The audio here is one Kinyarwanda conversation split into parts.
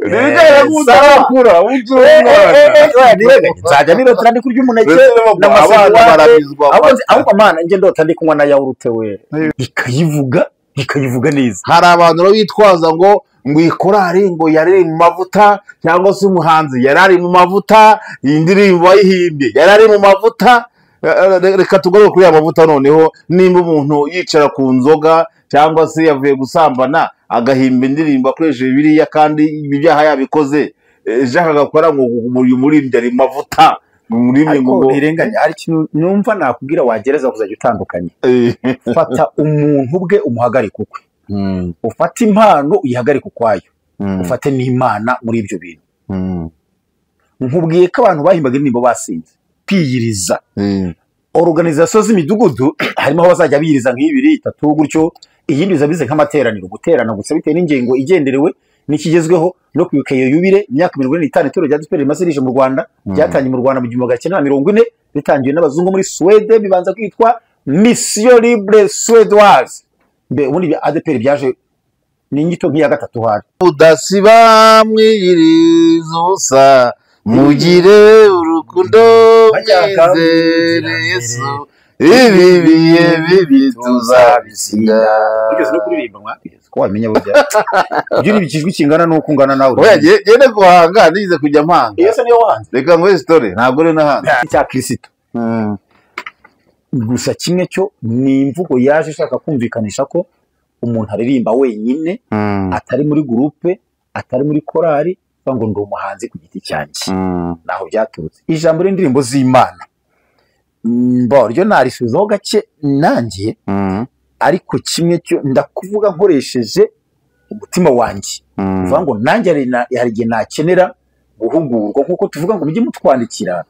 Nibigaya kutarakura nzajya nirotera ndi kurya umuneke abana barabizwa ahubwo mana nge ndota ndi kunywa na yawurute we ikayivuga neza. Hari abantu bitwaza ngo ikorari ngo yari mu mavuta cyangwa se umuhanzi yari mu mavuta, iyi ndirimbo wayihimbye yari mu mavuta. Reka tugaruke kuri ya mavuta noneho. Nimba umuntu yicara ku nzoga cyangwa se yavuye gusambana agahimba indirimbo akoresheje Bibiliya kandi ibyaha yabikoze, Jacques agakora ngo uyu muririmbyi ari mavuta ngo ntirenganya. Hari ikintu numva nakubwira wagereza kuzajya utandukanye. Fata umuntu bwe umuhagarike ukwe, ufate impano uyihagarike ukwayo, ufate n'Imana muri ibyo bintu. Nkubwiye ko abantu bahimbaga indirimbo basinze kwiyiriza. Organization z'imidugudu harimo aho bazajya biyiriza nk'ibiri itatu gutyo, iyindi bizabize nk'amateraniro, guterana gusa bitewe n'ingengo igenderewe n'ikigezweho no kwibuka iyo yubire imyaka 45 itoro rya DPR rimaze rije mu Rwanda, byatangiye mu Rwanda mu 1940 ritangiye n'abazungu muri Sweden, bibanza kwitwa Mission Libre Suédoise. Mbe ubundi bya ADPR byaje n'ingito nk'iya gatatu hari. Udasiba mwiyiriza ubusa mugire urukundo mwizere Yesu, ibi bihe bibi tuzabisiga. Ugeze no kuririmba mwabigeze ko wamenya burya ibyo bikijwe kingana nuko ungana nawe. Oya gende kuhanga nize kujya mpanga. Yesu niyo wanze. Reka ngo story ntabwo re nahanga cya Kristo. Gusa kimwe cyo ni imvugo yaje ishaka kumvikanisha ko umuntu aririmba wenyine, atari muri groupe, atari muri korari, ngo ndi umuhanzi ku giti cyanjye. Naho byaturutse ijambo y'indirimbo z'Imana. Ryo narisubizaho gake nanjye, ariko kimwe cyo ndakuvuga nkoresheje umutima wanjye. Uvuga ngo nanjye hari igihe nakenera guhugurwa, kuko tuvuga ngo mujye mutwandikira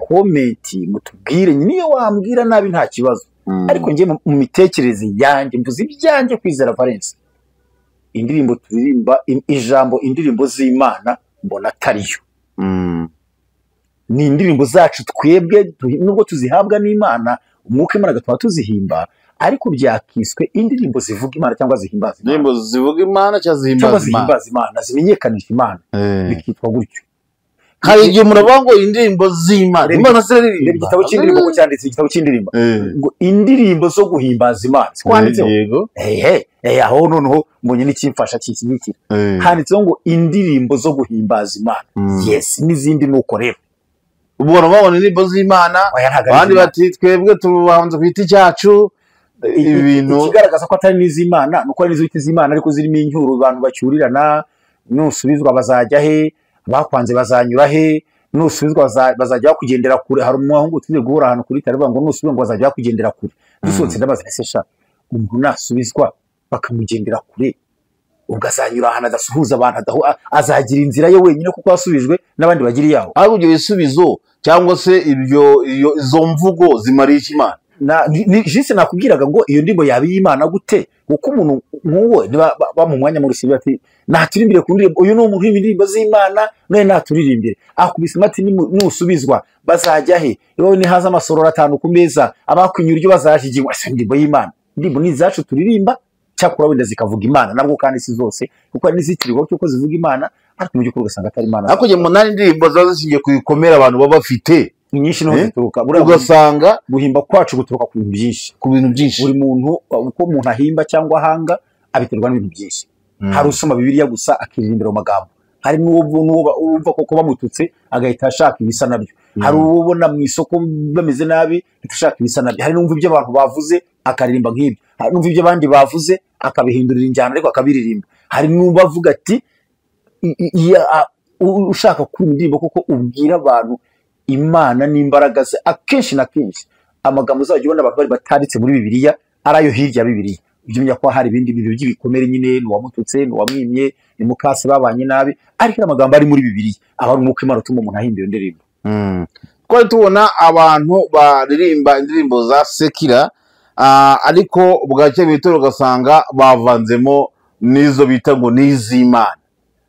comment mutubwire, niyo wambwira nabi nta kibazo, ariko ngiye mu mitekerereze yanjye mvuze ibyanjye kwizera Valence. Indirimbo turirimba ijambo indirimbo z'Imana mbona atariyo. Ni indirimbo zacu twebwe nubwo tuzihabwa n'Imana, umwuka Imana gatuma tuzihimba, ariko byakiswe indirimbo zivuga Imana cyangwa zihimbaza Imana. Indirimbo zivuga Imana cyangwa zihimbaza Imana, zimenyekanisha Imana, bikitwa gutyo. Hari igihe muravuga ngo indirimbo z'Imana, Imana se ririmba. Igitabo cy'indirimbo ko cyanditse igitabo cy'indirimbo ngo indirimbo zo guhimbaza Imana. Kwanditseho aho noneho mbonye n'ikimfasha cy'ikigikira, handitseho ngo indirimbo zo guhimbaza Imana. Yes, n'izindi nuko rero ubwo babona indirimbo z'Imana, abandi bati twebwe tubanze kwita cyacu. Ibintu kigaragaza ko atari n'iz'Imana, nuko ari n'iz'ibiti z'Imana ariko zirimo incyuro abantu bacyurirana. Nusubizwa bazajya he, bakwanze bazanyura he, nusubizwa bazajya kugendera kure. Hari umuhungu tugiye guhura ahantu kuri taravuga ngo nusubizwa ngo bazajya kugendera kure. Dusohotse ndabaza ese sha umuntu nasubizwa bakamugendera kure, ugazanyura ahantu adasuhuza abantu, azagira inzira ye wenyine kuko asubijwe n'abandi bagira yaho. Ahubwo ibyo bisubizo cyangwa se izo mvugo zimariye Imana. Jise nakubwiraga ngo iyo ndimbo yabiyimana gute, kuko umuntu nk'uwo ba mu mwanya mu rusibi ati naturirimbire ku ndirimbo, uyu ni umuntu w'indirimbo z'Imana none naturirimbire. Akubise mati nusubizwa bazajya he, iwe ni haza amasororo atanu ku meza, abakwinyura iryo bazajigimwa. Ese ndimbo y'Imana, ndimbo ni zacu turirimba cyakura wenda zikavuga Imana nabwo kandi si zose, kuko ari n'izitirigo cyuko zivuga Imana, ariko mu by'ukuri ugasanga atari Imana. Ariko mu nani ndirimbo zazishingiye ku bikomera abantu baba bafite nyinshi no zituruka, ugasanga guhimba kwacu guturuka ku bintu byinshi. Buri muntu uko umuntu ahimba cyangwa ahanga abiterwa n'ibintu byinshi. Hari usoma Bibiliya gusa akiririmbira amagambo, hari n'uwo umva koko bamututse agahita ashaka ibisa nabyo, hari ubona mu isoko bameze nabi ashaka ibisa nabyo, hari n'umva ibyo abantu bavuze akaririmba nk'ibyo, hari n'umva ibyo abandi bavuze akabihindurira injyana ariko akabiririmba, hari n'umva avuga ati ushaka kumva indirimbo koko ubwira abantu Imana n'imbaraga ze. Akenshi na kenshi amagambo uzajya ubona abantu bari batanditse muri Bibiliya arayo hirya Bibiliya. Ibyo menya ko hari ibindi bintu by'ibikomere nyine, n'uwamututse n'uwamwimye ni mukase babanye nabi, ariko amagambo ari muri Bibiliya aba ari umwuka Imana utuma umuntu ahimba iyo ndirimbo. Twari tubona abantu baririmba indirimbo za sekira, ariko bwacye bitoro ugasanga bavanzemo n'izo bita ngo n'iz'Imana.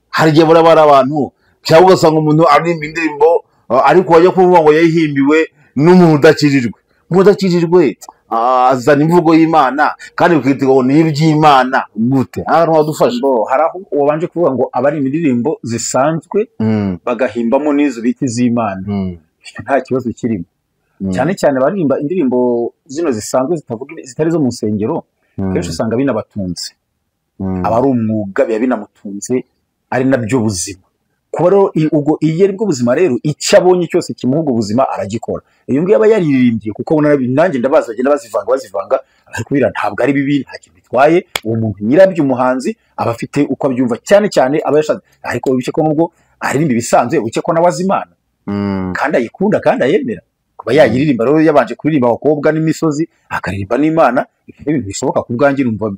Hari igihe bari abantu cyangwa ugasanga umuntu aririmba indirimbo ariko wajya kuvuga ngo yahimbiwe n'umuntu udakijijwe. Umuntu udakijijwe azana imvugo y'Imana kandi ukita ngo ni iby'Imana gute ahantu wadufasha hari aho wabanje kuvuga ngo abari indirimbo zisanzwe bagahimbamo n'izo biti z'Imana nta kibazo kirimo cyane cyane baririmba indirimbo zino zisanzwe zitari zo mu nsengero kenshi usanga binabatunze aba ari umwuga biba binamutunze ari nabyo buzima kuba rero ubwo iyo ari bwo buzima rero icyo abonye cyose kimuha ubwo buzima aragikora iyo ngiyo aba yaririmbye kuko nanjye ndabazi bagenda bazivanga ariko biriya ntabwo ari bibi nta kintu bitwaye uwo muntu nyirabyo umuhanzi aba afite uko abyumva cyane cyane aba yashatse ariko wibuke ko nubwo aririmba ibisanzwe wibuke ko nawe azi Imana kandi ayikunda kandi ayemera kuba yayiririmba rero yabanje kuririmba abakobwa n'imisozi akaririmba n'Imana ibintu bishoboka ku bwanjye numva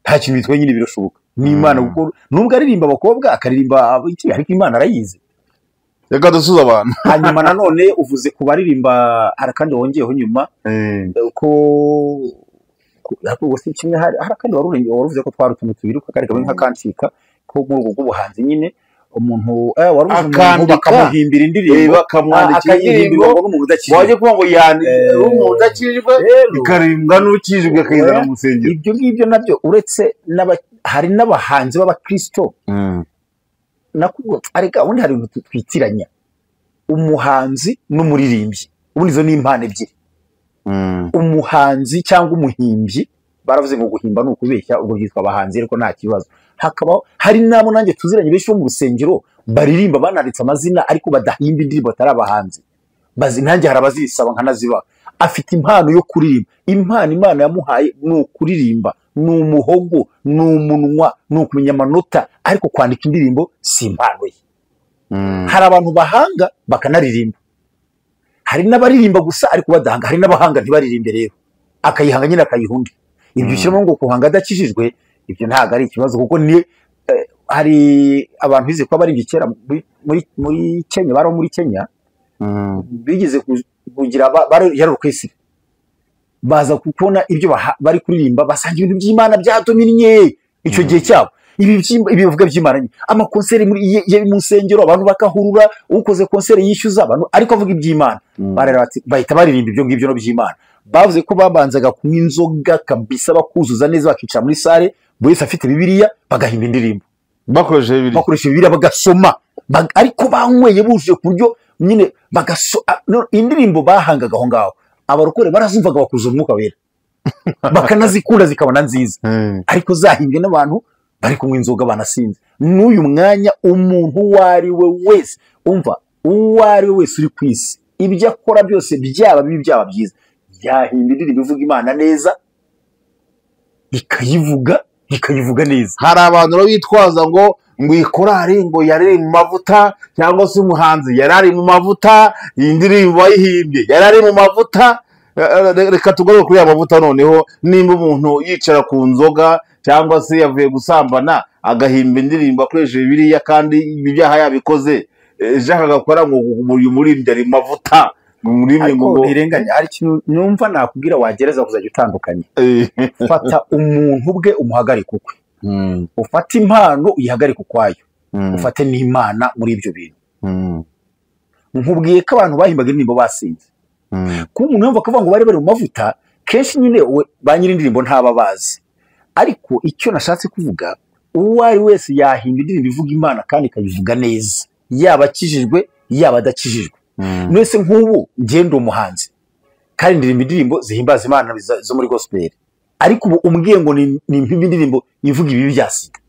nta kintu bitwaye nyine birashoboka n'Imana kuko nubwo aririmba abakobwa akaririmba iki ariko Imana arayizi reka dusuza abantu hanyuma nanone uvuze ku baririmba harakandi wongeyeho nyuma ko wose kimwe harakandi waruvuze ko twari utuntu tubiri ko kari kamwe nk'akancika ko mu rwego rw'ubuhanzi nyine umuntu waruvuze bakamuhimbira indirimbo bakamwandikira indirimbo n'umuntu udakijijwe waje kuvuga ngo umuntu udakijijwe ikarimbwa n'ukijijwe akayizana mu nsengero ibyo ngibyo nabyo uretse hari n'abahanzi b'abakristo ariko ubundi hari ibintu twitiranya umuhanzi n'umuririmbyi ubundi izo ni impano ebyiri umuhanzi cyangwa umuhimbyi baravuze ngo guhimba ni ukubeshya ubwo byitwa abahanzi ariko nta kibazo hakabaho hari nabo nanjye tuziranye benshi bo mu rusengero baririmba bananditse amazina ariko badahimba indirimbo batari abahanzi nanjye hari abazisaba nkanaziba afite impano yo kuririmba impano Imana yamuhaye ni ukuririmba ni umuhogo ni umunwa ni ukumenya amanota ariko kwandika indirimbo si impano ye hari abantu bahanga bakanaririmba hari n'abaririmba gusa ariko badahanga hari n'abahanga ntibaririmbe rero akayihanga nyine akayihundi ibyo ushyiramo ngo kuhanga adakijijwe ibyo ntabwo ari ikibazo kuko ni hari abantu bize kuba baririmba kera muri Kenya bari muri Kenya bigeze kugira yararo kwisi baza kubona ibyo bari kuririmba basanga ibintu by'Imana byadominye icyo gihe cyabo ibi bivuga by'Imana amakonseri mu nsengero abantu bakahurura ukoze konseri yishyuza abantu ariko avuga iby'Imana bahita baririmba ibyo ngibyo no by'Imana bavuze ko babanzaga kunywa inzoga kabisa bakuzuza neza bakicara muri sale buri wese afite Bibiliya bagahimba indirimbo bakoresha Bibiliya bagasoma ariko banyweye bujuje ku buryo nyine indirimbo bahangaga aho ngaho abarokore barazumvaga bakuzuza umwuka wera bakanazikunda zikabona nziza ariko zahimbwe n'abantu bari kunywa inzoga banasinze n'uyu mwanya umuntu uwo ari we wese umva uwo ari we wese uri ku isi ibyo akora byose byaba bibi byaba byiza yahimba indirimbo ivuga Imana neza ikayivuga neza hari abantu rero bitwaza ngo ikorari ngo yari mu mavuta cyangwa se umuhanzi yari mu mavuta iyi ndirimbo wayihimbye yari mu mavuta reka tugaruke kuri ya mavuta noneho nimba umuntu yicara ku nzoga cyangwa se yavuye gusambana agahimba indirimbo akoresheje Bibiliya kandi ibyaha yabikoze Jacques agakora ngo uyu muririmbyi ari mu mavuta ariko ntirenganya hari ikintu numva nakubwira wagereza kuzajya utandukanye fata umuntu ubwe umuhagarike ukwe ufate impano uyihagarike ukwayo ufate n'Imana muri ibyo bintu nkubwiye ko abantu bahimbaga indirimbo basinze kuba umuntu yumva akavuga ngo bari mu mavuta kenshi nyine ba nyir'indirimbo ntaba bazi ariko icyo nashatse kuvuga uwo ari wese yahimba indirimbo ivuga Imana kandi ikayivuga neza yaba akijijwe yaba adakijijwe mwese nk'ubu ngenda umuhanzi kandi ndirimba indirimbo zihimbaza Imana zo muri gospel ariko ubu umbwiye ngo ni indirimbo ivuga ibi byasiga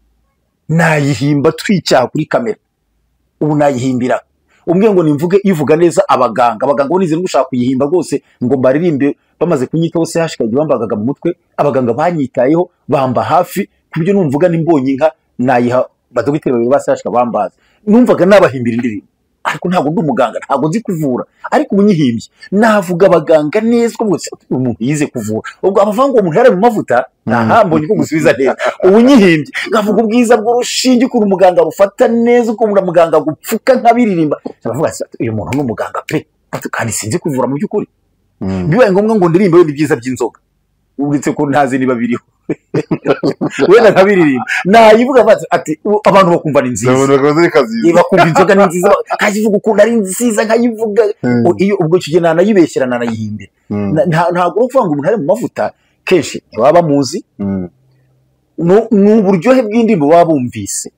nayihimba twicyaha kuri kamera ubu nayihimbira umbwiye ngo nimvuge ivuga neza abaganga bo nize gushaka kuyihimba rwose ngo baririmbe bamaze kunyitaho se hashikaye bambagaga mu mutwe abaganga banyitayeho bamba hafi kubyo numvuga nimbonye inka nayiha badogiteri babiri basashaka bambaza numvaga nabahimbira indirimbo ariko ntabwo ndi umuganga ntabwo nzi kuvura ariko ubunyihimbye navuga abaganga neza ko umuntu yize kuvura ubwo abavanga uwo muntu yari mu mavuta mbonye ko gusubiza neza ubunyihimbye ngavuga ubwiza bw'urushinge ukuntu umuganga rufata neza ukuntu muganga gupfuka nk'abiririmba ndavuga uyu muntu ni umuganga pe kandi sinzi kuvura mu by'ukuri bibaye ngombwa ngo ndirimbe ibyiza by'inzoga uretse ko ntazi niba biriho wenda nkabiririmba nayivuga ati abantu bakumva ni nziza bakumva inzoga ni nziza nkayivuga ukuntu ari nziza nkayivuga iyo ubwo icyo gihe nanayibeshyera nanayihimbira ntabwo uri kuvuga ngo umuntu ari mu mavuta kenshi ntibaba bamuzi ni uburyohe bw'indirimbo baba bumvise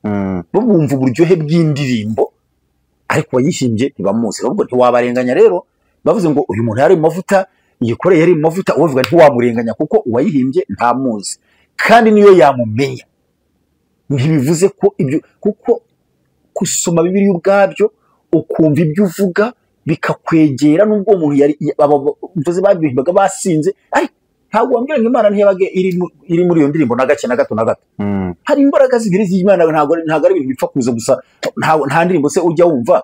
bumva uburyohe bw'indirimbo ariko wayihimbye ntibamuzi ahubwo ntiwabarenganya rero bavuze ngo uyu muntu yari mu mavuta yikoreye yari mu mavuta ubavuga ntiwamurenganya kuko uwayihimbye ntamuzi kandi niyo yamumenya ntibivuze ko ibyo kuko gusoma Bibiliya ubwabyo ukumva ibyo uvuga bikakwegera nubwo umuntu yari mvuze babihimbaga basinze ariko ntabwo wambwira ngo Imana ntiyabaga iri muri iyo ndirimbo na gake na gato na gato hari imbaraga zibiri z'Imana ntabwo ari ibintu bipfa kuza gusa nta ndirimbo se ujya wumva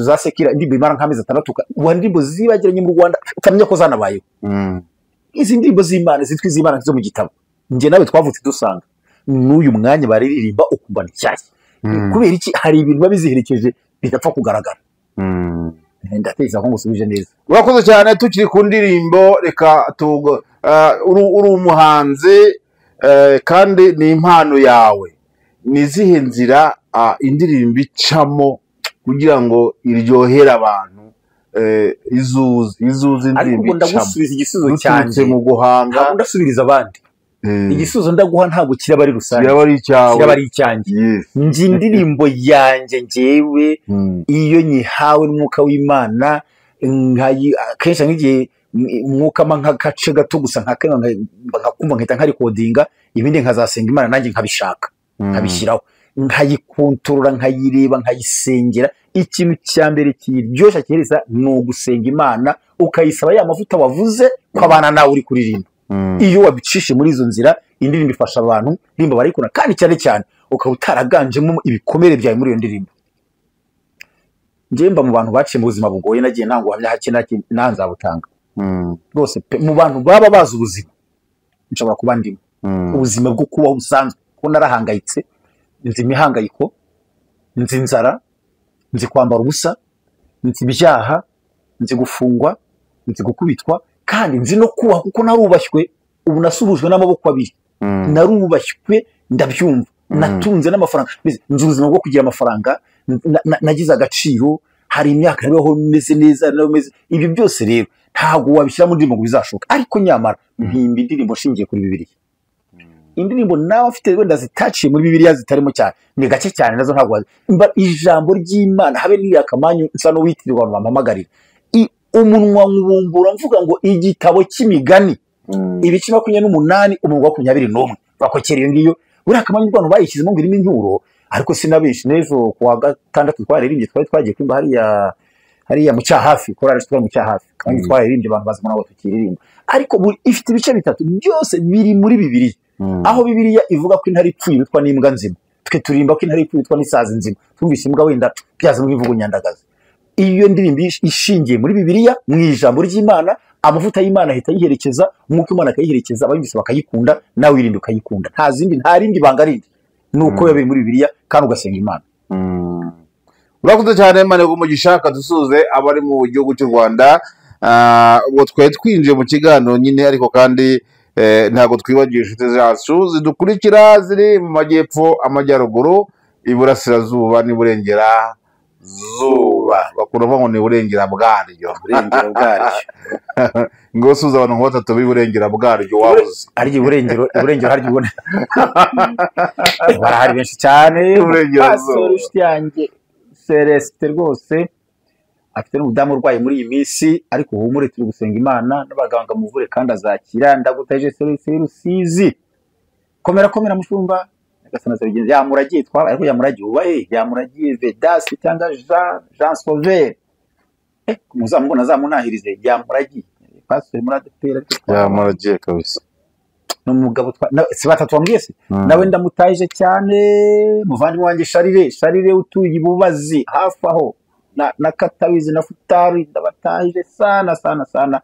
za sekira indirimbo imara nk'amezi 6 ubu indirimbo zibagiranye mu Rwanda utamenya ko zanabayeho izi ndirimbo z'Imana zitwa iz'Imana zo mu gitabo nge nawe twavutse dusanga n'uyu mwanya bariririmba ukumva ni cyashya kubera iki hari ibintu babiziherekeje bidapfa kugaragara ndateza ko ngusubije neza urakoze cyane tukiri ku ndirimbo reka uri umuhanzi kandi ni impano yawe ni izihe nzira indirimbo icamo kugira ngo iryohere abantu izuzi indirimbo ndagusubiza igisubizo cyanjye mu guhanga ndasubiriza abandi igisubizo ndaguha ntabwo kiraba ari rusange kiraba ari icyanjye nje indirimbo yanjye ngewe iyo nyihawe n'umwuka w'Imana kenshi nk'igihe umwuka nk'agace gato gusa nkakumva nkahita nkarikodinga ibindi nkazasenga Imana nanjye nkabishaka nkabishyiraho nkayikontorora nkayireba nkayisengera ikintu cya mbere kiryoshya kihereza ni ugusenga Imana ukayisaba ya mavuta wavuze ko abana nawe uri kuririmba iyo wabicishe muri izo nzira indirimbo ifasha abantu ndirimbo barayikunda kandi cyane cyane ukaba utaraganjemo ibikomere byawe muri iyo ndirimbo njemba mu bantu baciye mu buzima bugoye nagiye ntango hamya hake nanzabutanga rwose mu bantu baba bazi ubuzima nshobora kuba ndimo ubuzima bwo kubaho busanzwe ko narahangayitse nzi imihangayiko nzi inzara nzi kwambara ubusa nzi ibyaha nzi gufungwa nzi gukubitwa kandi nzi no kubaho kuko narubashywe ubu nasuhujwe n'amaboko abiri narubashywe ndabyumva natunze n'amafaranga nzi ubuzima bwo kugira amafaranga nagize agaciro hari imyaka nabeho meze neza ibyo byose rero ntabwo wabishyira mu ndirimbo ngo bizashoka ariko nyamara mpimba indirimbo nshingiye kuri Bibiliya indirimbo nawe afite wenda zitaciye muri Bibiliya zitarimo cyane ni gake cyane nazo ntabwo ijambo ry'Imana habe n'iriya kamanyu nsa no witirirwa abantu bamamagarira umunwa nkubumbura mvuga ngo igitabo cy'imigani ibice 28 umurongo wa 21 bakokera iyo ngiyo uri akamanyu rwano bayishyizemo ngo irimo inkuru ariko sinabishi nejo kuwa gatandatu twaririmbye twagiye kwimba hariya mu cyahafi korari twa mu cyahafi kandi twaririmbye abantu bazima nabo tukiririmba ariko ifite ibice bitatu byose biri muri Bibiliya aho Bibiliya ivuga ko intare ipfuye bitwa n'imbwa nzima twe turimba ko intare ipfuye bitwa n'isazi nzima twumvise imbwa wenda byaza mu bivugo nyandagaza iyo ndirimbo ishingiye muri Bibiliya mu ijambo ry'Imana amavuta y'Imana ahita yiherekeza umwuka w'Imana akayiherekeza abayumvise bakayikunda nawe wirinde ukayikunda nta rindi banga rindi nuko yabiri muri Bibiliya kandi ugasenga Imana urakoze cyane Imana umugisha kadusuze abari mu gihugu cy'u Rwanda ubwo twari twinjiye mu kiganiro nyine ariko kandi ntabwo twibagiye inshuti zacu zidukurikira ziri mu majyepfo amajyaruguru iburasirazuba n'iburengera zuba bakuraho ngo ni burengera bwaryo ngo suza abantu batatu biburengera bwaryo wabuze ari burengero hari bibona barahari benshi cyane pastor yanjye Celeste rwose afite n'ubudamu urwaye muri iyi minsi ariko humure turi gusenga Imana n'abaganga muvure kandi azakira ndagutaje Celeste Rusizi komera mushumba gasana zabigenze yamuragiye twaba ariko yamuragiye ubaye yamuragiye Vedas cyangwa Jean Sauver muzamubona zamunahirize yamuragiye pastor muradepera yamuragiye kabisa n'umugabo si batatu wambwiye se nawe ndamutaje cyane muvandi wanjye Sharire utuye ibubazi hafi aho na Katawizi na Futari ndabataje sana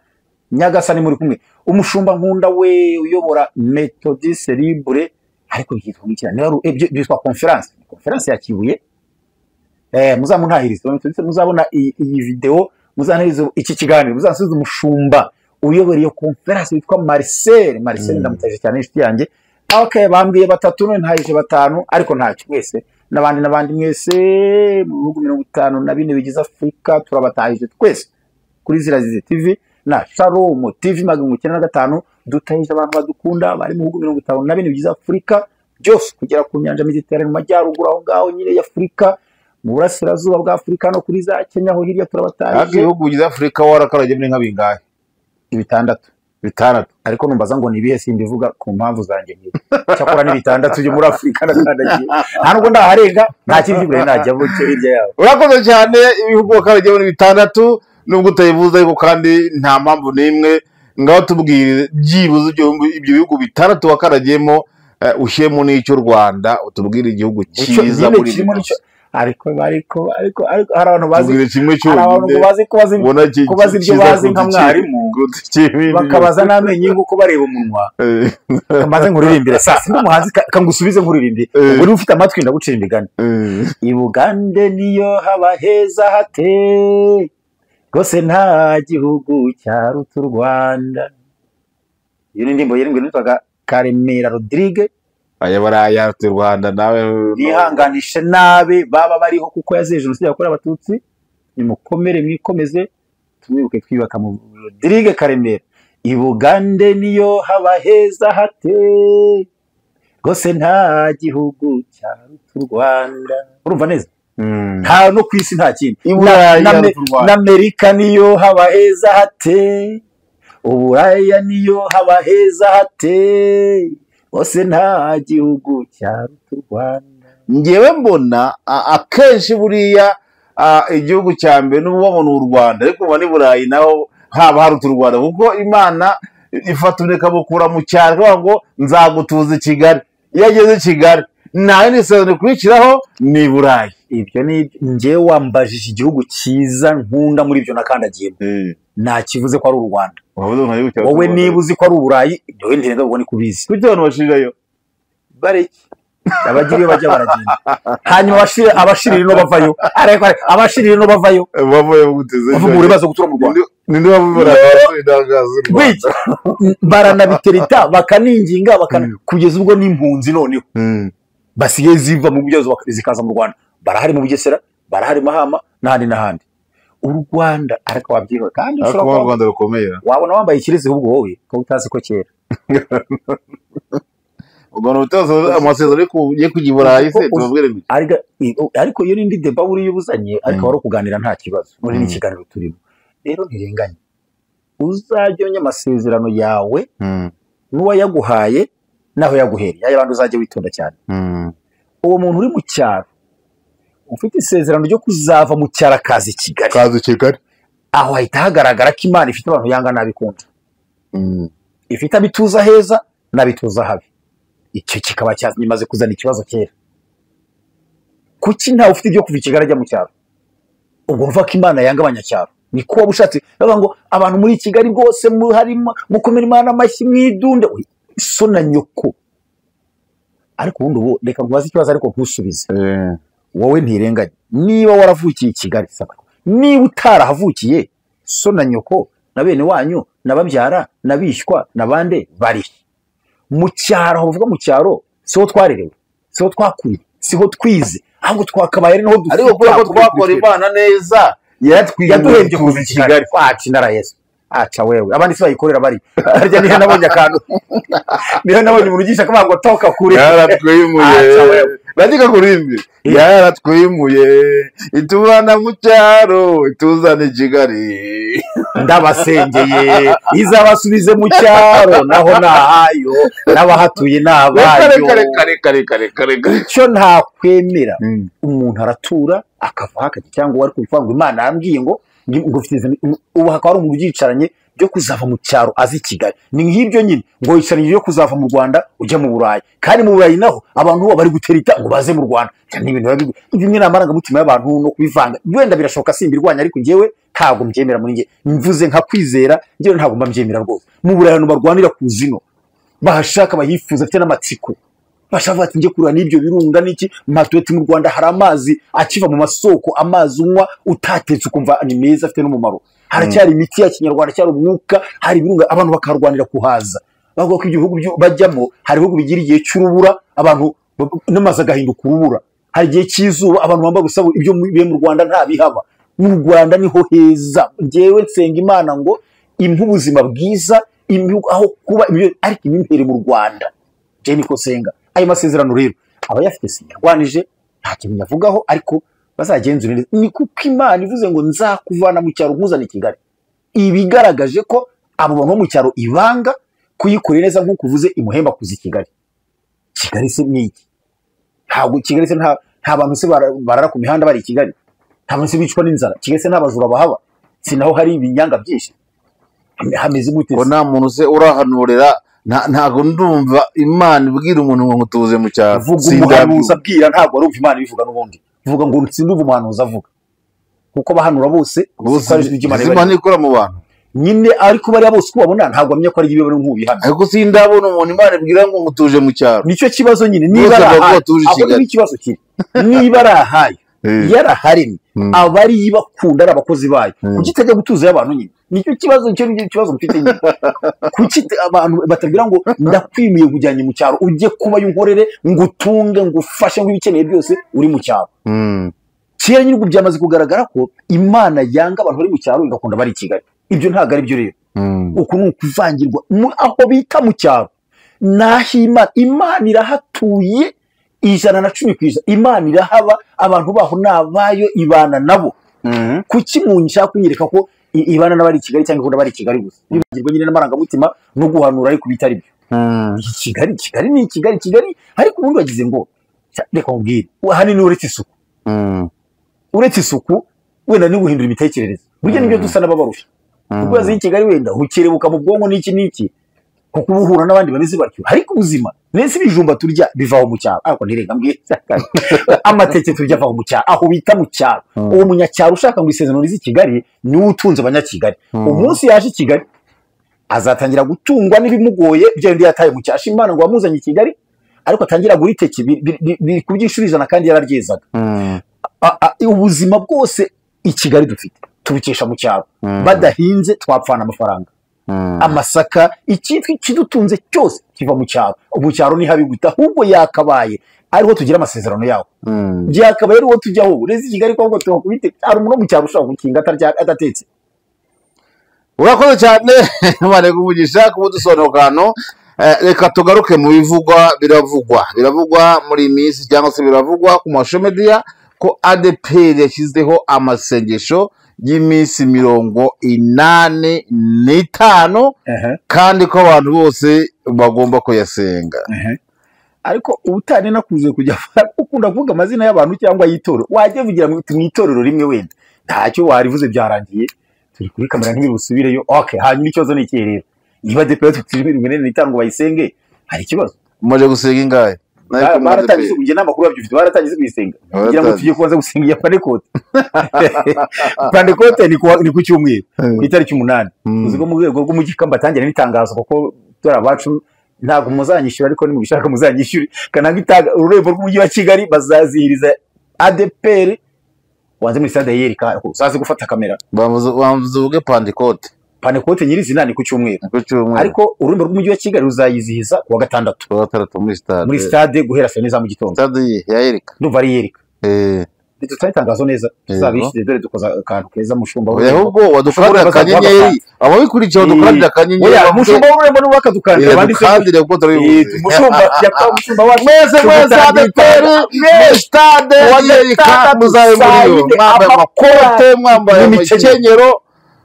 Nyagasani muri kumwe umushumba nkunda we uyobora Methodist Libre ariko byitwa nk'ikirane byitwa conference ya Kibuye muzamuntahirize muzabona iyi video muzanahirize iki kiganiro muzansubiza umushumba uyobora iyo conference witwa Marcel ndamutaje cyane inshuti yanjye. Okay, bambwiye 3 none ntayije 5 ariko ntacyo mwese n'abandi mwese mu bihugu 54 bigize Afrika turabatahije twese kuri Zirazize TV na Shalom TV 95 dutahije abantu badukunda bari mu bihugu 54 bigize Afrika byose kugera ku nyanja Mediterane mu majyaruguru aho ngaho nyine y'Afrika mu burasirazuba bwa Afrika no kuri za Kenya aho hirya turabatahije. Ibihugu bigize Afrika warakaraje muri nka bingahe? 6 ariko numbaza ngo nibihe simbivuga ku mpamvu zanjye ngiye cyakora ni 6 byo muri Afrika nakandagiye ntabwo ndaharenga nta kindi bure najya mu cyo hirya yawe. Urakoze cyane. Ibihugu wakaraje muri 6 nubwo utayivuza ariko kandi nta mpamvu nimwe ngaho tubwire byibuze ibyo bihugu 6 wakaragiyemo ushyemo n'icyo Rwanda utubwire igihugu cyiza muri ariko hari abantu bazi kubaza ibyo bazi nka mwarimu bakabaza n'amenyo y'uko bareba umunwa kamaze nkuririmbire sasa n'umuhanzi kangusubize nkuririmbire uri ufite amatwi ndagucira imigani. I Bugande niyo haba heza hate rwose nta gihugu cyaruta u Rwanda. Iyo ni ndimbo yerengwe nitwaga Karemera Rodrigue ayabara u Rwanda nawe nihanganishe nabe baba bariho kuko yazeje jenoside yakorewe abatutsi nimukomere mwikomeze tumwibuke twibaka mu Rodrigue Karemera. I Bugande niyo haba heza hate rwose nta gihugu cyaruta u Rwanda. Urumva neza nta no kwisi nta kindi. N'Amerika niyo haba heza hate Uburaya niyo haba heza hate bose nta gihugu cyaruta u Rwanda. Ngewe mbona akenshi buriya igihugu cya mbere n'ubwo n'u Rwanda ariko ubona Burayi naho haba haruta u Rwanda kuko Imana ifata uneka bukura mu cyaro ngo nzagutuza Kigali. Iyo ageze Kigali nawe nisezerano kurikiraho ni Burayi. Ibyo ni ngewe wambajije igihugu cyiza nkunda muri ibyo nakandagiyemo nta kivuze ko ari u Rwanda. Wowe niba uzi ko ari Uburayi wowe ntirenga ubwo ni kubizi kuko abantu bashirirayo bareki abagiriye bajya baragenda hanyuma abashirira no bavayo ariko abashirira no bavayo guteze bavuga ibibazo gutura mu Rwanda ninde bavura baranabiterita bakaninginga kugeza ubwo n'impunzi noneho basigaye ziva mu byezo zikaza mu Rwanda. Barahari mu Bugesera barahari Mahama n'ahandi u Rwanda ariko wabyiho kandi ushobora u Rwanda rukomeye wabona wambaye ikirezi ahubwo wowe ko utazi ko kera ubwo n'utazo amasezerano yo kujya Burayi se tubabwire ariko iyo nindi deba buri yubuzanye ariko wari kuganira nta kibazo muri ni kiganiro turimo rero ntirenganye uzajye onye amasezerano yawe n'uwa yaguhaye naho yaguhereye y'abandi uzajye witonda cyane. Uwo muntu uri mu cyaro ufite isezerano ryo kuzava mu cyaro akazi Kigali aho hahita hagaragara ko Imana ifite abantu yanga nabikunda ifite abituza heza n'abituza habi. Icyo kikaba cyamaze kuzana ikibazo kera. Kuki ntawe ufite ibyo kuva Kigali ajya mu cyaro? Ubwo mva ko Imana yanga abanyacyaro niko wabushatse bavuga ngo abantu muri Kigali bwose harimo mukomera Imana amashyi mwidunde so na nyoko. Ariko ubundi ubu reka nkubaze ikibazo ariko nkusubize wowe ntirenganye niba waravukiye i Kigali saba niba utarahavukiye so na nyoko na bene wanyu nababyara nabishywa nabande bari mu cyaro. Bavuga mu cyaro siho twarerewe siho twakuriye siho twize ahubwo twakabaye niho dufite ariko kuko twakora Imana neza yaduhebye kuva i Kigali kwacu ndara Yesu acha wewe abandi si bayikorera bari harya nihe nabonye akantu nihe nabonye umurugisha akavuga ngo toka kure yaratwimuye bandika kurimbi yaratwimuye itubana mu cyaro ituzane Kigali ndabasengeye izabasubize mu cyaro naho nahayo n'abahatuye n'abayo kare icyo ntakwemera umuntu aratura akava hakati cyangwa wari kubivuga ngo Imana yambwiye ngo ubu hakaba ari umuntu ugicaranye byo kuzava mu cyaro azi Kigali. Ni nk'ibyo nyine ngo yicaranye byo kuzava mu Rwanda ujya mu Burayi kandi mu Burayi naho abantu bari guterita ngo baze mu Rwanda. Ni ibintu bimwe n'amarangamutima y'abantu no kubivanga wenda birashoboka simbirwanya ariko njyewe ntabwo mbyemera muri njye mvuze nka kwizera njyewe ntabwo mbabyemera rwose. Mu Burayi abantu barwanira kuzino bahashaka bayifuza afite n'amatsiko bashavuga ati ngiye kurura n'ibyo birunga n'iki matwete mu Rwanda hari amazi akiva mu masoko amazi unywa utatetse ukumva ni meza afite n'umumaro haracyari imiti ya kinyarwanda, cyari umwuka, hari ibirunga abantu bakarwanira kuhaza. Bavuga ko ibihugu bajyamo hari ibihugu bigira igihe cy'urubura abantu n'amazi agahinduka urubura, hari igihe cy'izuba abantu bamba gusaba ibyo mu Rwanda nta bihaba. Mu Rwanda niho heza. Ngewe nsenga Imana ngo impe ubuzima bwiza, aho kuba ariko imimpere mu Rwanda. Je niko senga. Ayo masezerano rero abayafite sinyarwanije nta kintu yavugaho, ariko bazagenzurira ni kuko Imana ivuze ngo nzakuvana mu cyaro nkuzana i Kigali. Ibigaragaje ko abo bantu mu cyaro ibanga kuyikorera neza nk'uko uvuze imuhemba kuzi Kigali. Kigali se niki? Ntabwo Kigali se nta bantu se barara ku mihanda bari i Kigali. Nta bantu se bicwa n'inzara. Kigali se n'abajura bahaba. Sinaho hari ibinyanga byinshi. Hameze gute? Ko nta muntu se urahanurira, ntago ndumva Imana ibwira umuntu ngo tuze mu cyaro. Vuga umuhanuzi abwira, ntabwo arumva Imana ibivuga n'ubundi. Vuga ngo nsindumva umuhanuzi avuga. Kuko bahanura bose Imana ikora mu bantu. Nyine ariko bari bose kubabona ntabwo amenya ko ari ibe bari nkubi hano. Ariko sindabona umuntu Imana ibwira ngo mutuje mu cyaro. Nicyo kibazo nyine, niba aho ni ikibazo kiri. Niba arahaye yaraharemye abari yibakunda ari abakozi bayo, kuki tajya gutuza y'abantu nyine? Nicyo kibazo mfite nyine. Kuki abantu batabwira ngo ndakwimiye kujyanye mu cyaro ujye kuba yunkorere ngo utunge ngo ufashe ngo ibikeneye byose uri mu cyaro. Kera nyine byamaze kugaragara ko Imana yanga abantu bari mu cyaro igakunda bari i Kigali. Ibyo ntabwo ari byo rero. Uku ni ukuvangirwa aho bita mu cyaro. Naho Imana irahatuye 110%. Imana irahaba, abantu baho nabayo ibana nabo. Kuki munshaka kunyereka ko ibana n'abari i Kigali cyangwa ikunda bari i Kigali gusa? Bibagirwa nyine n'amarangamutima no guhanura ariko bitari byo. Kigali ni Kigali, ariko ubundi wagize ngo reka nkubwire hanini uretse isuku. Uretse isuku wenda ni guhindura imitekerereze. Burya nibyo dusa n'ababarusha. Kuko yazi Kigali wenda ukerebuka mu bwonko n'iki kuko ubuhura n'abandi bameze batyo. Ariko ubuzima nese ibijumba turya bivaho mu cyaro. Ariko ndirega mbwiye amateke turya vaho mu cyaro, aho bita mu cyaro. Uwo munyacyaro ushaka ngo isezerano rizi Kigali ni utunze abanyakigali. Umunsi yaje Kigali azatangira gutungwa n'ibimugoye byo ndi yataye mu cyasha Imana ngo wamuzanye Kigali, ariko atangira guriteke kubyishuri ijana kandi yararyezaga. Ubuzima bwose i Kigali dufite tubikesha mu cyaro. Badahinze twapfana amafaranga. Amasaka icyitwa kidutunze cyose kiva mu cyaro. Ubu cyaro ni habi guta, ahubwo yakabaye ariho tugira amasezerano yawo. Byakabaye ariho tujyaho. Rezi Kigali ko twakubite ari umuntu mu cyaro ushaka gukinga atatetse. Urakoze cyane Imana iguvugisha kubudusonokano. Reka tugaruke mu biravugwa muri minsi cyangwa se biravugwa ku masho media ko ADEPR yashyizeho amasengesho y'iminsi 85 kandi ko abantu bose bagomba kuyasenga. Ariko ubutane nakuze kujya ukunda kuvuga amazina y'abantu cyangwa yitoro, wajye vugira mu itorero rimwe wenda ntacyo warivuze byarangiye turi kuri kamera ntibirusubireyo. Okay, hanyuma ikibazo ni iki rero? Niba ADEPR tutiri 85 ngo bayisenge hari ikibazo. Umaje gusenga ingahe? Baratangiye kujya n'amakuru yabyufite, baratangiye kuyisenga kugira ngo tujye kubanza gusenga ya Pentecote. Pentecote ni ku cyumweru ku itariki 8. Uzigo mu rwego rw'umujyi kambatangira n'itangazo kuko dora abacu ntago muzanyishyura, ariko ni mubishaka muzanyishyura. Kananga itaga urwego rw'umujyi wa Kigali bazazihiriza ADEPR wanze muri stade yerika uzaze gufata kamera bamuzuge Pentecote. Pentecote nyirizina ni ku cyumweru, ariko urumbe rw'umujyi wa Kigali ruzayizihiza kuwa gatandatu muri stade guhera saa 4 za mu gitondo. Stade ya Yerika ndumva ari Yerika. Tutayitangazo neza tuzabishyize dore dukoza akantu keza mushumba we. Ahubwo wadukorera akanyenyeri ababikurikiye wadukorera akanyenyeri mushumba w'urembo n'ubakadukandira banditse kandi reko turi mushumba yakwa mushumba wa mwese ADEPR stade Yerika muzaye muri yo mwambaye amakote mwambaye imikenyero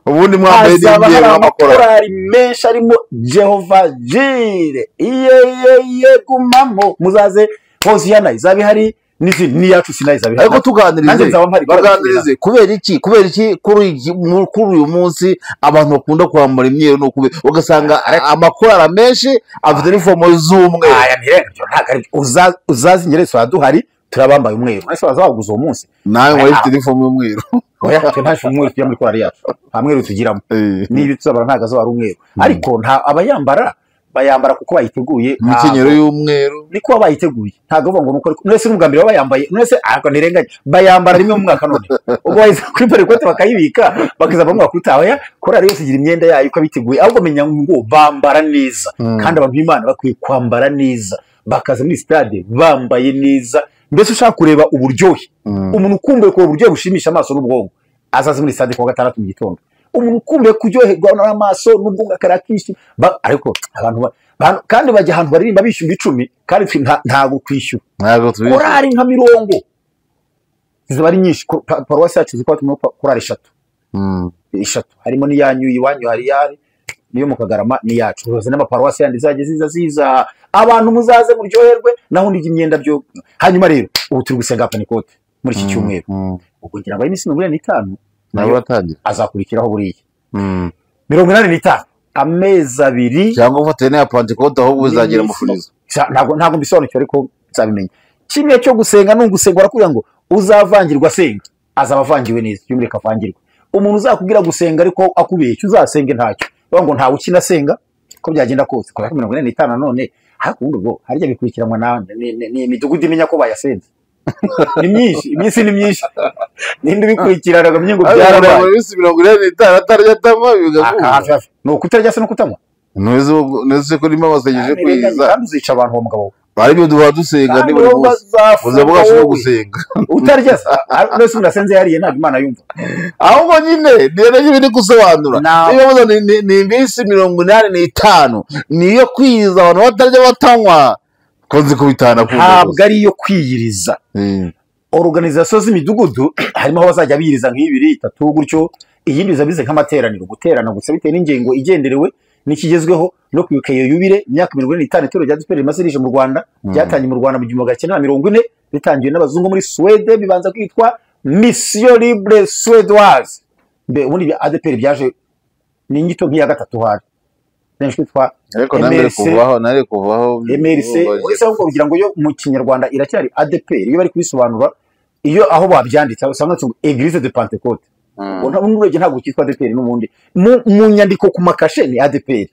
ubundi mwambaye n'imyenda y'amakorari menshi arimo Jehova Jire iye gumamo muzaze Hosiana izabi hari ni yacu sinayizabi. Ariko tuganirize kubera iki kuri uyu munsi abantu bakunda kwambara imyeru no kube ugasanga amakorara menshi afite n'ifomo z'umwe. Aya ntirenga byo ntago ari uzazi nyereso yaduhari turabambaye umweru. Ese bazaguza uwo munsi nawe wari ufite n'ifomo y'umweru. Oya ntaje umweru tujya muri korari yacu hamweru tugiramo nibi tuzabara ntago azaba ari umweru, ariko nta abayambara bayambara kuko bayiteguye imikenyero y'umweru niko bayiteguye ntago uvuga ngo nuko mwese n'ubwa mbere bayambaye mwese ariko ntirenganye bayambara rimwe mu mwaka none ubwo bahise kuri parikote bakayibika bakaza mu mwaka utaha korari yose igira imyenda yayo uko biteguye ahubwo menya ngo bambara neza kandi abantu b'Imana bakwiye kwambara neza bakaza muri stade bambaye neza mbese ushaka kureba uburyohe umuntu ukumbuye ko uburyohe bushimisha amaso n'ubwonko azaza muri stade kuwa gatandatu mu gitondo umuntu ukumbuye kuryoherwa n'amaso n'ubwonko akarakishi ariko abantu kandi bajya ahantu baririmba bishyura 10 kandi ntago kwishyura korari nka mirongo ziba ari nyinshi paruwasi yacu zikora mu korari 3 harimo n'iyanyu iwanyu hari yari niyo mu Kagarama ni yacu rose n'amaparuwasi yandi zaje ziza abantu muzaze muryoherwe naho ndije imyenda byo hanyuma rero ubu turi gusenga panikote muri iki cyumweru ubwo ngira ngo iminsi 45 nayo batangira azakurikiraho buriye 85 amezi abiri cyangwa ufatene ya panikote aho buzagera mu furizo ntago mbisobanukira ariko nzabimenya kimwe cyo gusenga n'ungusengura kugira ngo uzavangirwa senga azabavangiwe neza cyumureka avangirwa umuntu uzakubwira gusenga ariko akubeshye uzasenge ntacyo ngo ntawe ukina senga ko byagenda kose kwa 45 none hakundi ubwo harya bikurikiranwa na ni imidugudu imenya ko bayasenze ni myinshi iminsi ni myinshi ninde bikurikirana gamenye ngo byarabaye iminsi 45 atarya tama bigakuba no kutarya se no kutanywa neze ko rimwe basengeje kwiza kandi uzica abantu bo mugabo bari byo duha dusenga ni buri munsi uza bwashobora gusenga utarya nese unasenze yariye ntabwo Imana yumva ahubwo nyine niyo biri gusobanura niyo ni iminsi 85 niyo kwiza abantu batarya batanywa konzi kubitana ntabwo ari yo kwiyiriza organization z'imidugudu harimo aho bazajya biyiriza nk'ibiri 3 gutyo iyindi bizabize nk'amateraniro guterana gusa bitewe n'ingengo igenderewe nikigezweho no kwibuka iyo yubire imyaka 45 itoro rya DPR rimaze rije mu Rwanda byatangiye mu Rwanda mu 1940 bitangiye n'abazungu muri Swede bibanza kwitwa Mission Libre Suédoise be ubundi ADPR byaje ni nyito nk'iya gatatu hari nje kwitwa ariko nari kuvaho MRC uretse ko kugira ngo yo mu Kinyarwanda iracyari ADPR iyo bari kubisobanura iyo aho babyanditse usanga ngo Église de Pentecôte umuntu ntabwo cyitwa ADPR n'ubundi mu nyandiko ku makashe ni ADPR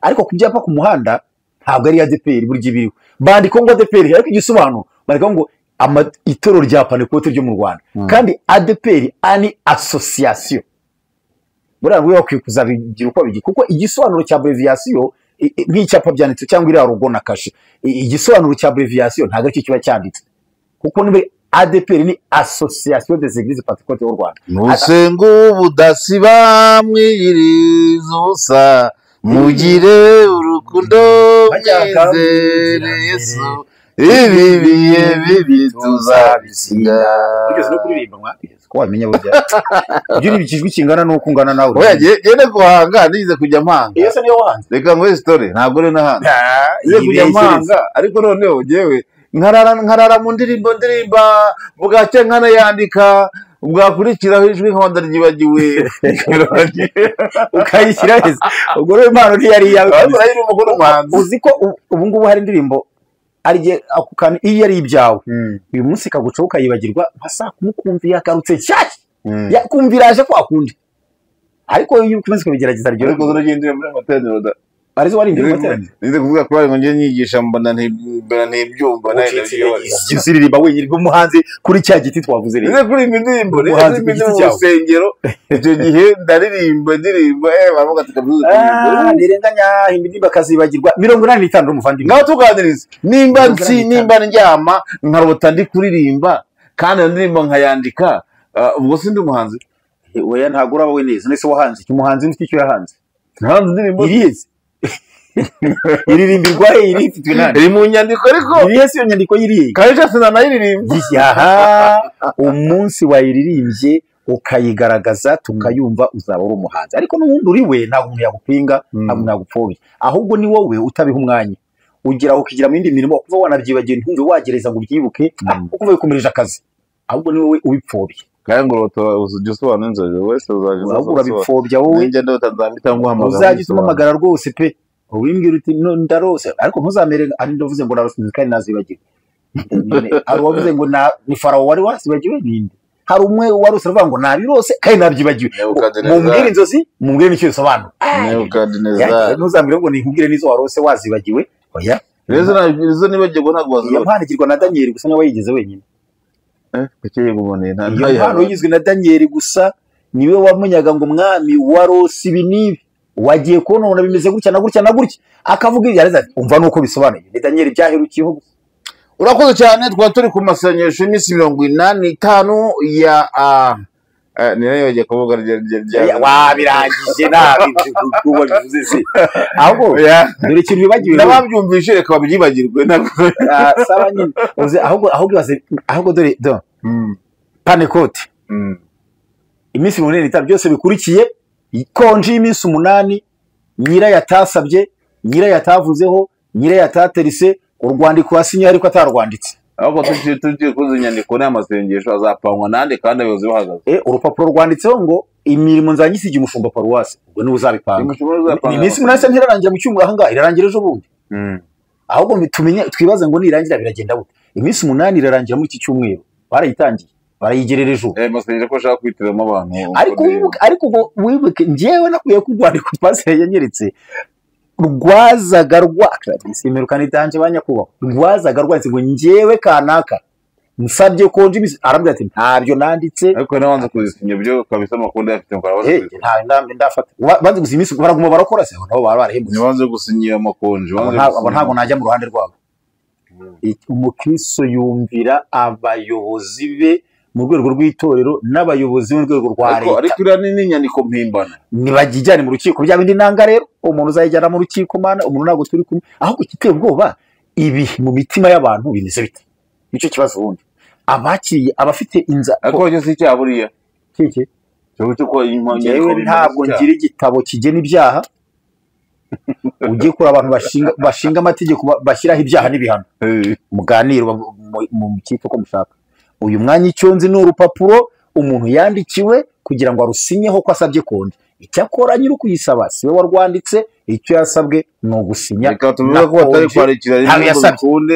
ariko kubyapa ku muhanda ntabwo ari ADPR buryo biriho bandiko ngo ADPR ariko igisobanuro bariko ngo itoro rya Pentecôte ryo mu Rwanda kandi ADPR ani association burago yakwiye kuzabigira uko bigi kuko igisobanuro cya abbreviation nk'icyapa byanditse cyangwa iri arugo na kashe igisobanuro cya abbreviation ntabwo cyo kiba cyanditse kuko nibe ADPR ni Association des Églises Pentecôtes au Rwanda nusengo budasiba mwiriza ubusa mugire urukundo mwizere Yesu ibi bihe tuzabisiga ugeze no kuririmba mwapigeze ko wamenya burya ibyo bikijwe kingana nuko ungana nawe oya gende kuhanga nize kujya mpanga iyo se niyo wanze reka ngo story ntabwo re nahanga nize kujya mpanga ariko noneho jewe nkarara mu ndirimbo bugacye nkana yandika ubwakurikiraho ijwi nkonda ryibagiwe ukayishyira heza ubwo rero impano ntiyari yawe uzi ko ubu ngubu hari indirimbo ariye akukana iyo yari ibyawe uyu munsi kaguca ukayibagirwa mpasa kumukumvira yakarutse cyashye yakumviraje kwa kundi ariko iyo ukomeze kubigerageza ryo ariko zuragendera muri amateraniro da arizo wari indirimbo amateraniro nize kuvuga ko ngo ngiye nyigisha mbona ntibyumva nayo gisiririmba wenyine umuhanzi kuri cya giti twavuze rero nize kuri indirimbo umuhanzi mu rusengero icyo gihe ndaririmba bavuga tukavuza ndirenganya indirimbo akazibagirwa 85 umuvandimwe naho tuganiriza nimba ndyama nkarota ndi kuririmba kandi indirimbo nkayandika ubwo sindi umuhanzi weya ntago uraba we neza nese wahanze cyumuhanzi n'iki cyo yahanze ntahanze indirimbo irize iririmbirwa irifitwe nande iri mu nyandiko ariko iriye yo nyandiko yiriye kaje sina nayiririmba aha umunsi wayiririmbye ukayigaragaza tukayumva uzaba uri umuhanzi ariko n'ubundi uri we ntabwo umuntu yagupinga ntabwo umuntu yagupfobya ahubwo ni wowe utabiha umwanya ugira ukigira mu yindi mirimo kuva wanabyibagiye ntumve wagereza ngo ubyibuke ukumva bikomereje akazi ahubwo ni wowe ubipfobye kandi ngo usobanura inzozi wese urabipfobya wowe njye ndotazambita nguhamagara uzagituma amagara rwose pe ubimbwira uti ndarose ariko ntuzamere ari ndavuze ngo narose kandi nazibagiwe ari wavuze ngo ni Farawo wari wasibagiwe ninde hari umwe warose aravuga ngo nabirose kandi nabyibagiwe mumbwire inzozi mumbwire n'icyo bisobanura ntuzambwire ngo ninkubwire n'izo warose wazibagiwe oya izo nibagirwa ntabwo wazibagiwe. iyo mpano igirwa na Daniel gusa niwe wayigize wenyine. Iyo mpano yigizwe na Daniel gusa niwe wamenyaga ngo umwami warose ibi n'ibi wagiye kubona bimeze gutya na gutya na gutya akavuga ibyo yareza umva nuko bisobanuye ni Daniel byaherukiyeho gusa. Urakoze cyane twaba turi ku masengesho y'iminsi 85 ya niyo yagiye kuvuga wabirangije nabi kuko bivuze se ahubwo dore ikintu bibagiwe nababyumvishe reka babyibagirwe saba nyine ahubwo dore Pentecote iminsi 85 byose bikurikiye konje y'iminsi 8 nyira yatasabye nyira yatavuzeho nyira yataterise urwandiko wasinye ariko atarwanditse ahubwo tugiye kuzuza inyandiko n'amasengesho azapangwa nande kandi abayobozi bahagaze urupapuro rwanditseho ngo imirimo nzanyisije umushumba paruwasi ubwo ni uzabipanga iminsi 8 ntirarangira mu cyumba ahangaha irarangira ejo bundi ahubwo tumenye twibaze ngo nirangira biragenda gute iminsi 8 irarangira muri iki cyumweru barayitangiye barayigerereje masengesho ko shaka kwitiramo abantu ariko wibuke njewe nakuye ku rwandiko pasire yanyeretse rwazaga rwakasimerukana itanje banyakubaho rwazaga rwanditse ngo njewe kanaka musabye konje arambwira ati ntabyo nanditse ariko nabanze kuzisinya byo kabisa makunda yafite ngo arabaze ndafata banze gusinya iminsi baraguma barakora se nabo barahembutse nibanze gusinya amakonje abo ntabwo najya mu ruhande rwabo. Umukristo yumvira abayobozi be mu rwego rw'itorero n'abayobozi mu rwego rwa leta ariko ira n'inyandiko mpimbana nibagijyane mu rukiko bya bindi nanga rero umuntu uzayijyana mu rukiko mana umuntu ntabwo turi kumwe ahubwo kiteye ubwoba ibi mu mitima y'abantu bimeze bite nicyo kibazo wundi abakiriye abafite inza ariko cyo si cyaburiya kike cyo ko yewe ntabwo ngira igitabo kigena ibyaha ugiye kuri abantu bashinga amategeko bashyiraho ibyaha n'ibihano muganiro mu cyito ko mushaka uyu mwanya icyo nzi ni urupapuro umuntu yandikiwe kugira ngo arusinyeho ko asabye konje icyakora nyiri kuyisaba siwe warwanditse icyo yasabwe ni ugusinya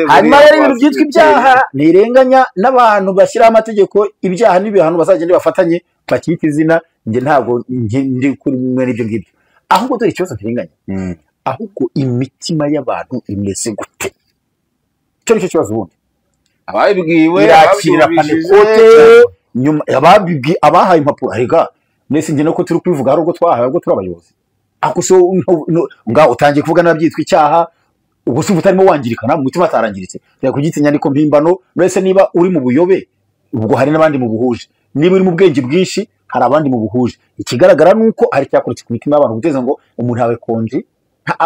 hanyuma rero ibintu byitwa ibyaha ntirenganya n'abantu bashyiraho amategeko ibyaha n'ibihano bazagenda bafatanye bakiyita izina njye ntabwo ndi kuri mwe n'ibyo ngibyo ahubwo dore ikibazo ntirenganya ahubwo imitima y'abantu imeze gute icyo nicyo kibazo ubundi ababibwiwe irakirira Pentecote nyuma abahaye impapuro arega nese njye nako turi kwivuga hari ubwo twahaye ubwo turi abayobozi ako so ngaho utangiye kuvuga nabyitwa icyaha ubwo se utarimo wangirikana mu mutima atarangiritse reka kugita inyandiko mpimbano nese niba uri mu buyobe ubwo hari n'abandi mu buhuje niba uri mu bwenge bwinshi hari abandi mu buhuje ikigaragara nuko hari cyakoretse ku mitima y'abantu guteza ngo umuntu hawe konje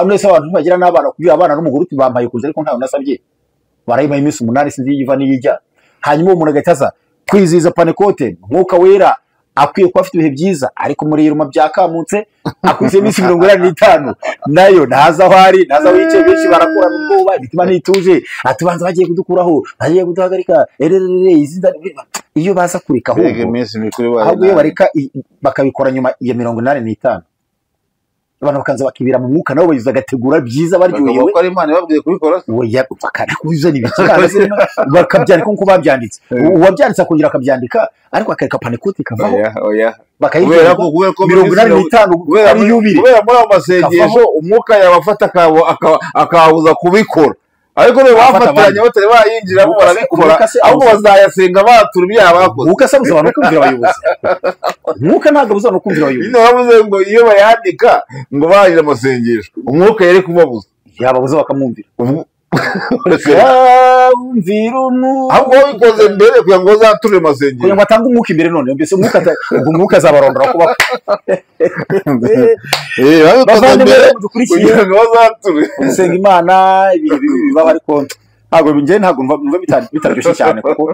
nese abantu bagira n'abana kugira abana n'umugore uti bampaye konje ariko ntawe nasabye barayima iminsi 8 sinzi yiva n'iyijya hanyuma umuntu agataza kwiziza Pentecote mwuka wera akwiye kuba afite ibihe byiza ariko muri iruma byakamutse akwiye iminsi 85 nayo ntaza aho ari ntaza wicaye benshi barakura n'ubwoba imitima nituje atubanza bagiye kudukuraho bagiye kuduhagarika izinda iyo baza kurika ahubwo iyo bareka bakabikora nyuma ya 85 abantu bakanza bakibira mu mwuka nabo bayuza gategura byiza baryohewe ko ari Imana babwiye kubikora oya bakana kubizana ibikikaze bakabyandika nko babyanditse uwabyanditse akongera akabyandika ariko akareka Pentecote kavaho oya bakayibera ko 85 ari yubire kubera muri amasengesho umwuka yabafata akabuza kubikora ariko rero bafatanye batari bayinjira bo barabikora ahubwo bazayasenga batura ibyaha bakoze mwuka sabuza abantu kumvira abayobozi mwuka ntabwo buzana kumvira abayobozi ino bavuze ngo iyo bayandika ngo bahira amasengesho umwuka yere kubabuza yababuza bakamwumvira ahubwo bikoze mbere kugira ngo bazature amasengesho kugira ngo atange umwuka imbere none mbese umwuka azabarondora kuba babikoze mbere kugira ngo bazature gusenga Imana ibintu biba ariko ntabwo numva bitaryoshye cyane kuko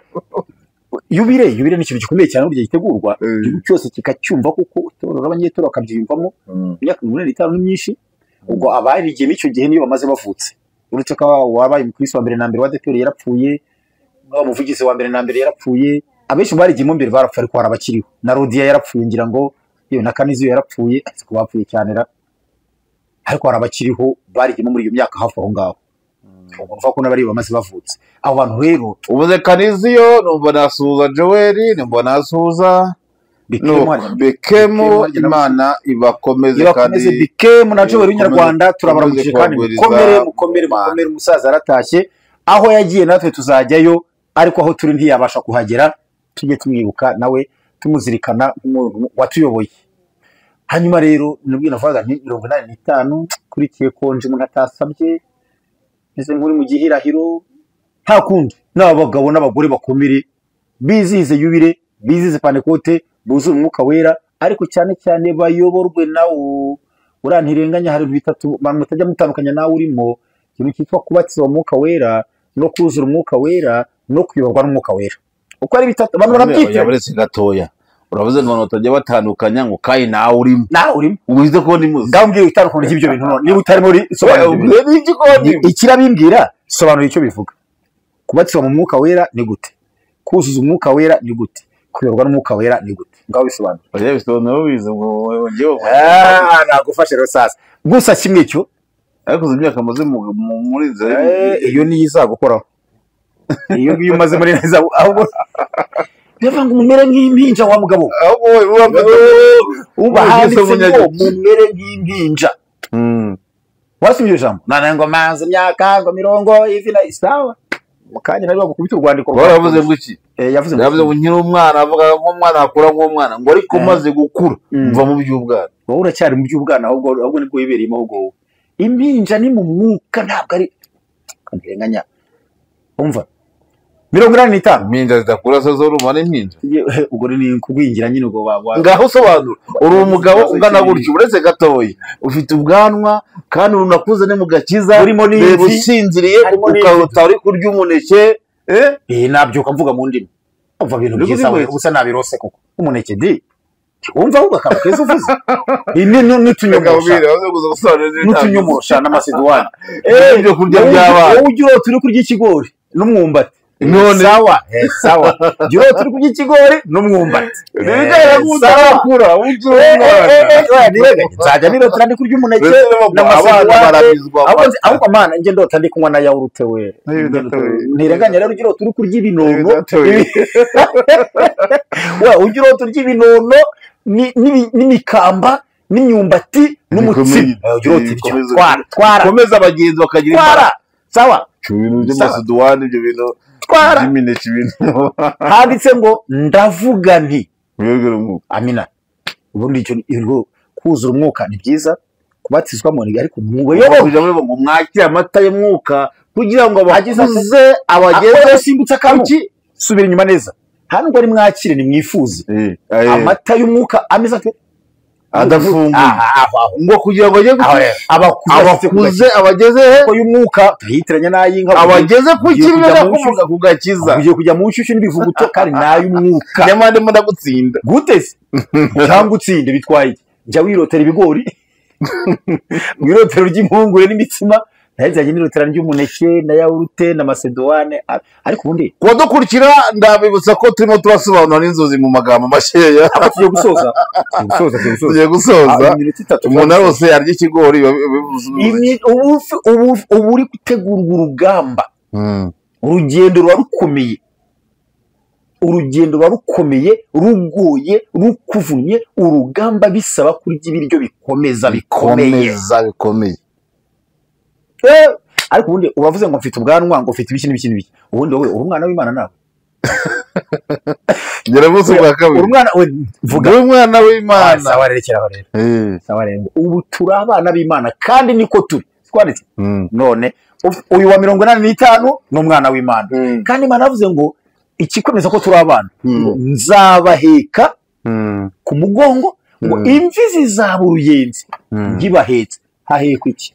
yubire ni ikintu gikomeye cyane burya gitegurwa igihugu cyose kikacyumva kuko itorero abanyetoro bakabyiyumvamo imyaka 85 ni myinshi ubwo abarigiye n'icyo gihe niyo bamaze bavutse uretse ko wabaye umukristo wa mbere na mbere wa DPR yarapfuye n'umuvugizi wa mbere na mbere yarapfuye abenshi barigiyemo mbere barapfa ariko harabakiriho na Rodia yarapfuye ngira ngo iyo na Kaniziyo yarapfuye ariko bapfuye cyane ariko harabakiriho barigiyemo muri iyo myaka hafi aho ngaho urumva ko n'abari bamaze bavutse abo bantu rero ubuze Kaniziyo numva nasuhuza Joel numva nasuhuza Bekemu Imana ibakomeze kandi Bekemu na Joel w'inyarwanda turabaramukije kandi mukomere umusaza aratashye aho yagiye natwe tuzajyayo ariko aho turi ntiyabasha kuhagera tujye tumwibuka nawe tumuzirikana nk'umuntu watuyoboye hanyuma rero nubwo navuga nti 85 kurikiye konje umuntu atasabye ese nkuri mu gihirahiro nta kundi n'abagabo n'abagore bakomere bizize yubire bizize Pantekote buzura umwuka wera ariko cyane cyane bayoborwe nawo urantirenganya hari bitatu bantu mutajya mutandukanya nawe urimo ikintu cyitwa kubatizwa umwuka wera no kuzura umwuka wera no kuyoborwa n'umwuka wera uko ari bitatu abantu barabyita yaburetse gatoya uravuze ngo notajya batandukanya ngo kai nawe urimo ubize ko ndimuzi ndambwiye itandukanye ry'ibyo bintu none niba utari muri ikirabimbwira sobanura icyo bivuga kubatizwa mu mwuka wera ni gute kuzuza umwuka wera ni gute kuyoborwa n'umwuka wera ni gute ngaho bisobanura oya bisobanura bize ngo ngewe nagufashe rero sasa gusa kimwe cyo ariko imyaka maze muri iyo ni izagukoraho iyo ngiyo umaze muri neza ahubwo bivuga ngo umere nk'impinja wa mugabo uba handitse ngo mumere nk'impinja wasubije ijambo ngo manze imyaka ngo 70 ivi na isawa mukanya nari bagukubita urwandiko baravuze ngo iki yavuze ngo nkiri umwana avuga nk'umwana akura nk'umwana ngo ariko maze gukura mva mu by'ubwana wowe uracyari mu by'ubwana ahubwo nibwo wibereyemo ahubwo impinja ni mu mwuka ntabwo ari kandirenganya umva 85 impinja zidakura zo rumane impinja ubwo ni kugwingira nyine ubwo ngaho sobanura uri umugabo ungana gutyo uretse gatoyi ufite ubwanwa kandi unakuze ne mu gakiza urimo n'imvi usinziriye ukaba uri kurya umuneke nabyuka mvuga mu ndimi umva bintu byiza ubusa nabirose koko umuneke di umva ugakaba keza uvuze n'utunyomosha n'amasedwani ibyo kurya by'abana ugira turi kurya ikigori n'umwumbati none sawa jiro turi kurya ikigori n'umwumbati sawa nzajya nirotera ndi kurya umuneke ahubwo amana nge ndota ndi kunywa na yawurute we ntirenganya rero ugira turi kurya ibinono ugira turya ibinono n'imikamba n'imyumbati n'umutsima twara komeza abagenzi bakagira imbaraga sawa ibintu by'amasedwani ibyo bintu twara imineke ibintu handitse ngo ndavuga nti amina ubundi icyo kuzura umwuka ni byiza kubatizwamo ni ariko muyoborwa ngo mwakire amata y'umwuka kugira ngo abakuze abageze simbutse akantu subira inyuma neza hano ngo ari mwakire ni mwifuze amata y'umwuka ameze ate adafunguye ngo kugira ngo ajye abakuze abageze ko y'umwuka tahitiranya n'ayinka abageze ku kirere kuvuga kugakiza ugiye kujya mu nshyushyu n'ibivuguto kandi n'ay'umwuka nyamande mo ndagutsinda guteze cyangwa utsinde bitwaye njya wirotera ibigori wirotera ry'impungure n'imitsima nahizanye nirotera ry'umuneke na yawurute na masedwane ariko ubundi kubadukurikira ndabibutsa ko turimo turasobanura n'inzozi mu magambo masheya tugiye gusoza umuntu wese yarya ikigori ubu uri gutegurwa urugamba urugendo ruba rukomeye rugoye rukuvunnye urugamba bisaba kurya ibiryo bikomeye ariko ubundi ubavuze ngo mfite ubwanwa ngo mfite ibiki n'ibiki ubundi wowe uri umwana w'Imana nawe Nyirabuze bwa kabiri umwana we vuga umwana w'Imana sawa rerekeraho rero sawa rero ubu turi abana b'Imana kandi niko turi twanditse none uyu wa 85 n'umwana w'Imana kandi Imana yavuze ngo ikikomeza ko turi abana nzabaheka ku mugongo ngo imvi zizaba uruyenzi ngibahetse hahekwa iki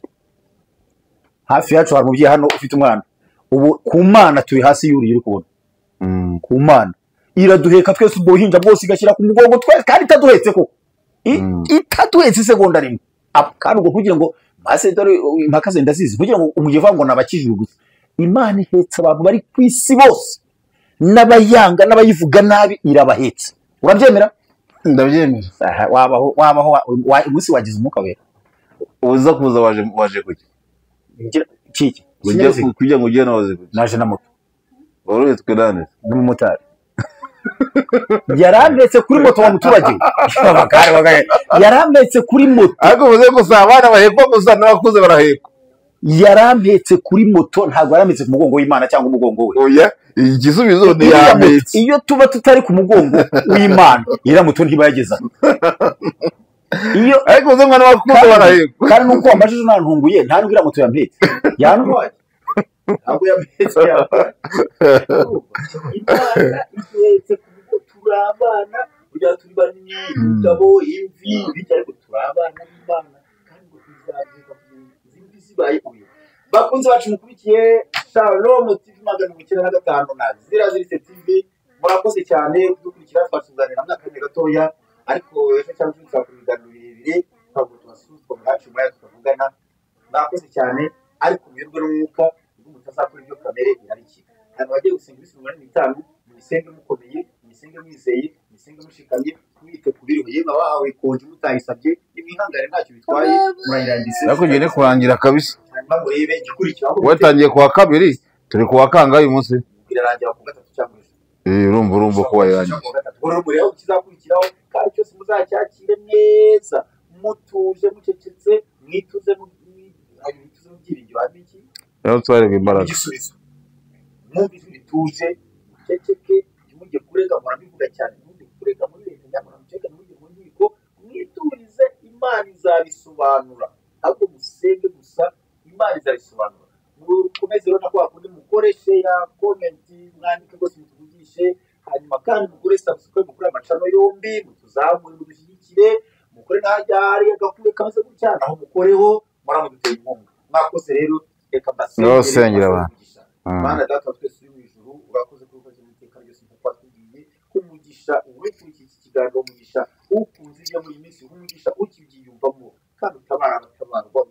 hafi yacu hari umubyeyi hano ufite umwana ubu ku Mana turi hasi y'uri kubona ku Mana iraduheka twese ubwo hinja bwose igashyira ku mugongo twese kandi itaduhetse ko itaduhetse segonda rimwe kandi ubwo kugira ngo base dore impaka zenda zizi kugira ngo umugiye ngo nabakijwe gusa Imana ihetse abantu bari ku isi bose n'abayanga n'abayivuga nabi irabahetse urabyemera ndabyemera wabaho umunsi wagize umwuka wera uza kuza waje kuki kiki kugira ngo ugere nawe naje na moto wari twirane n'umumotari yarambetse kuri moto wa muturage yarambetse kuri moto ariko uvuze gusa abana bahekwa gusa n'abakuze barahekwa yarambetse kuri moto ntabwo yarambetse ku mugongo w'Imana cyangwa umugongo we oya igisubizo ni yambetse iyo tuba tutari ku mugongo w'Imana ira moto ntibayageza iyo ariko uvuze ngo n'abakuze barahekwa kandi nuko wambajije nantunguye nta nubwo ira moto yambetse yantwaye ntabwo yambetse ihetse kuko turi abana kugira turi banini umugabo imvi bijya ariko turi abana b'Imana kandi ngo tuzavuga izindi zibaye uyu bakunze bacu mukurikiye Shalom TV 95 na Ziraziritse TV murakoze cyane kudukurikira twasuzanira n'akanya gatoya ariko ejo cyangwa tuzakora ibiganiro birebire ntabwo tubasuzwa mwacu mwaya tukavugana murakoze cyane ariko mwebwe n'umwuka mutazakora ibyo kamere irariki hano bagiye gusenga ibisi 85 mumisenge mukomeye mumisenge mwizeye mumisenge mushikamye mwite kubiriho yema wahawe konje mutayisabye imwihangane ntacyo bitwaye murayirangise ariko ngene kurangira kabisa murebe gikurikiraho watangiye kuwa kabiri turi kuwa kanga uyu munsi birarangira ku gatatu cyangwa urumva ko wayangiye urumva kizakurikiraho kandi cyose muzacyakire neza mutuje mucecetse mwituze mu byiringiro abiki rero twarega imbaraga igisubizo mwumve bituje ceceke mujye kurega murabivuga cyane mujye kurega muri leta nyamara muceka mujye mu nkiko mwiturize Imana izabisobanura ahubwo musenge gusa Imana izabisobanura mukomeze rero nako bakundi mukoreshe ya comment mwandike rwose mutuvugishe hanyuma kandi mukore subscribe mukore amacano yombi mutuzamure mudushyigikire mukore n'ahajya hari agakuye kameze gutya naho mukoreho muramuduteye inkunga mwakoze rero reka basengera abantu Mana data twese uri mu ijuru urakoze kuko ukoze iteka ryose kuko twatubwiye kumugisha uwitwa iki kiganiro umugisha ukunze ibyo muri minsi umugisha ukibiyumvamo kandi utabara abatabarwa